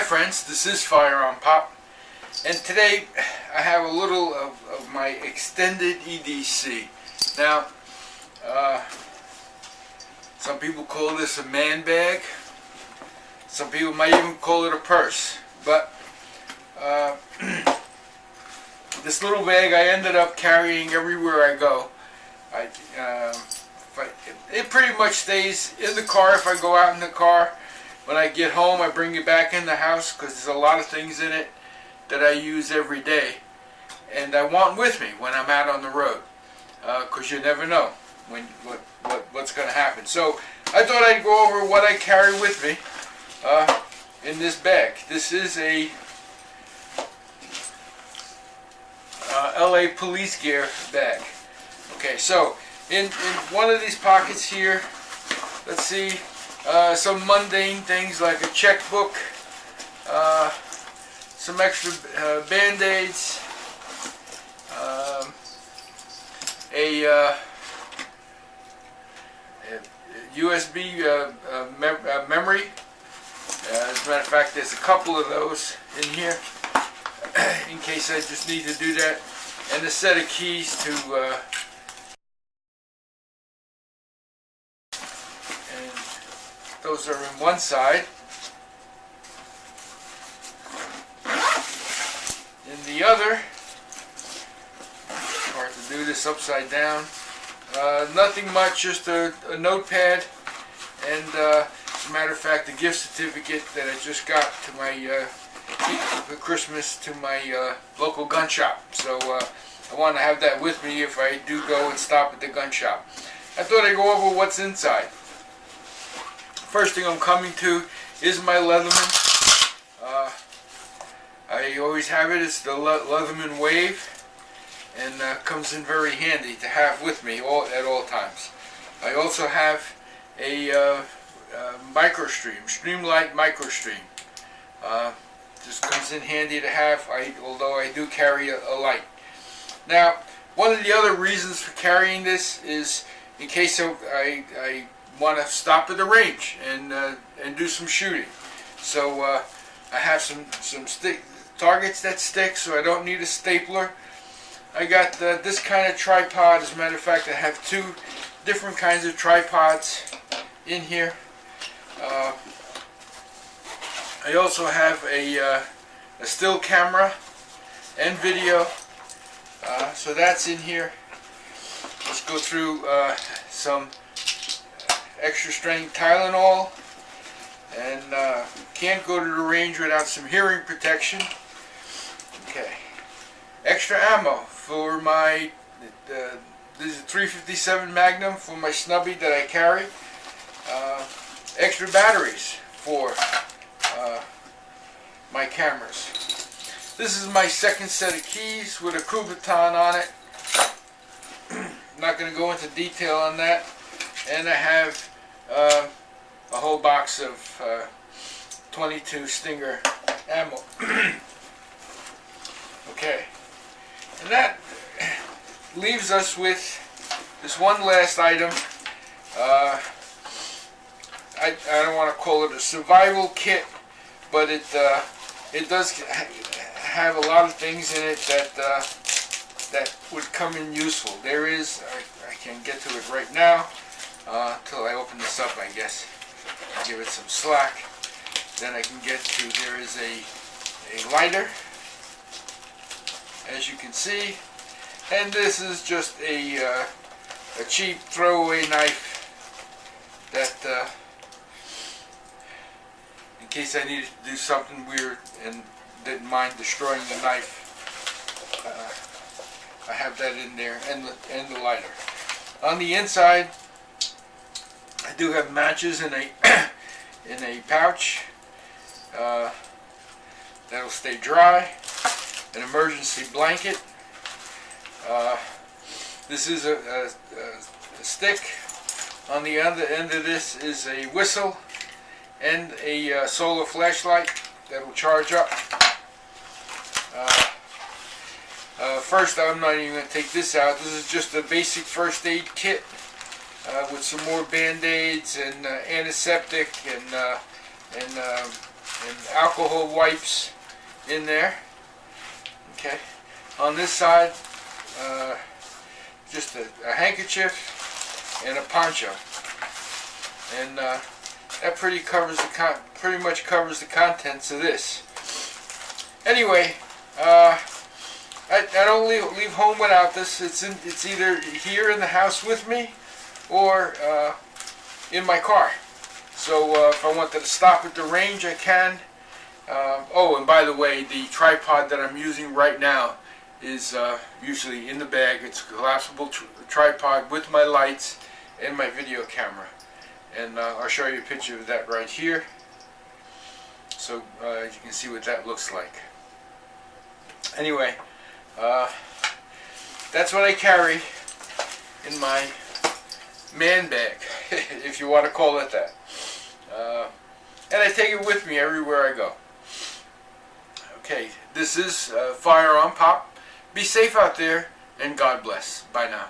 friends, this is FirearmPop, and today I have a little of my extended EDC. Now, some people call this a man bag, some people might even call it a purse, but this little bag I ended up carrying everywhere I go. It pretty much stays in the car if I go out in the car. When I get home, I bring it back in the house because there's a lot of things in it that I use every day, and I want with me when I'm out on the road, because you never know what's going to happen. So I thought I'd go over what I carry with me in this bag. This is a LA police gear bag. Okay, so in one of these pockets here, let's see, some mundane things like a checkbook, some extra band-aids, a USB memory. As a matter of fact, there's a couple of those in here in case I just need to do that, and a set of keys to those are in one side. In the other, hard to do this upside down. Nothing much, just a notepad, and as a matter of fact, a gift certificate that I just got to my for Christmas to my local gun shop. So I want to have that with me if I do go and stop at the gun shop. I thought I'd go over what's inside. First thing I'm coming to is my Leatherman. I always have it. It's the Leatherman Wave, and comes in very handy to have with me at all times. I also have a MicroStream, Streamlight MicroStream. Just comes in handy to have, although I do carry a light. Now, one of the other reasons for carrying this is in case I want to stop at the range and do some shooting. So I have some targets that stick, so I don't need a stapler. I got this kind of tripod. As a matter of fact, I have two different kinds of tripods in here. I also have a still camera and video, so that's in here. Let's go through some extra strength Tylenol, and can't go to the range without some hearing protection. Okay, extra ammo for my this is a 357 Magnum for my snubby that I carry. Extra batteries for my cameras. This is my second set of keys with a Kubaton on it. I'm not going to go into detail on that. And I have a whole box of 22 Stinger ammo. Okay, and that leaves us with this one last item. I don't want to call it a survival kit, but it does have a lot of things in it that would come in useful. There is, I can't get to it right now until I open this up, I guess. I'll give it some slack. Then I can get to, there is a lighter, as you can see, and this is just a cheap throwaway knife that in case I needed to do something weird and didn't mind destroying the knife, I have that in there, and the lighter. On the inside, I do have matches in a in a pouch that'll stay dry. An emergency blanket. This is a stick. On the other end of this is a whistle and a solar flashlight that will charge up. First, I'm not even going to take this out. This is just a basic first aid kit with some more band-aids and antiseptic and and alcohol wipes in there. Okay. On this side, just a handkerchief and a poncho, and that pretty much covers the contents of this. Anyway, I don't leave home without this. It's either here in the house with me or in my car. So if I wanted to stop at the range, I can. Oh, and by the way, the tripod that I'm using right now is usually in the bag. It's a collapsible tripod with my lights and my video camera. And I'll show you a picture of that right here, so you can see what that looks like. Anyway, that's what I carry in my man bag, if you want to call it that. And I take it with me everywhere I go. Okay, this is FirearmPop. Be safe out there, and God bless. Bye now.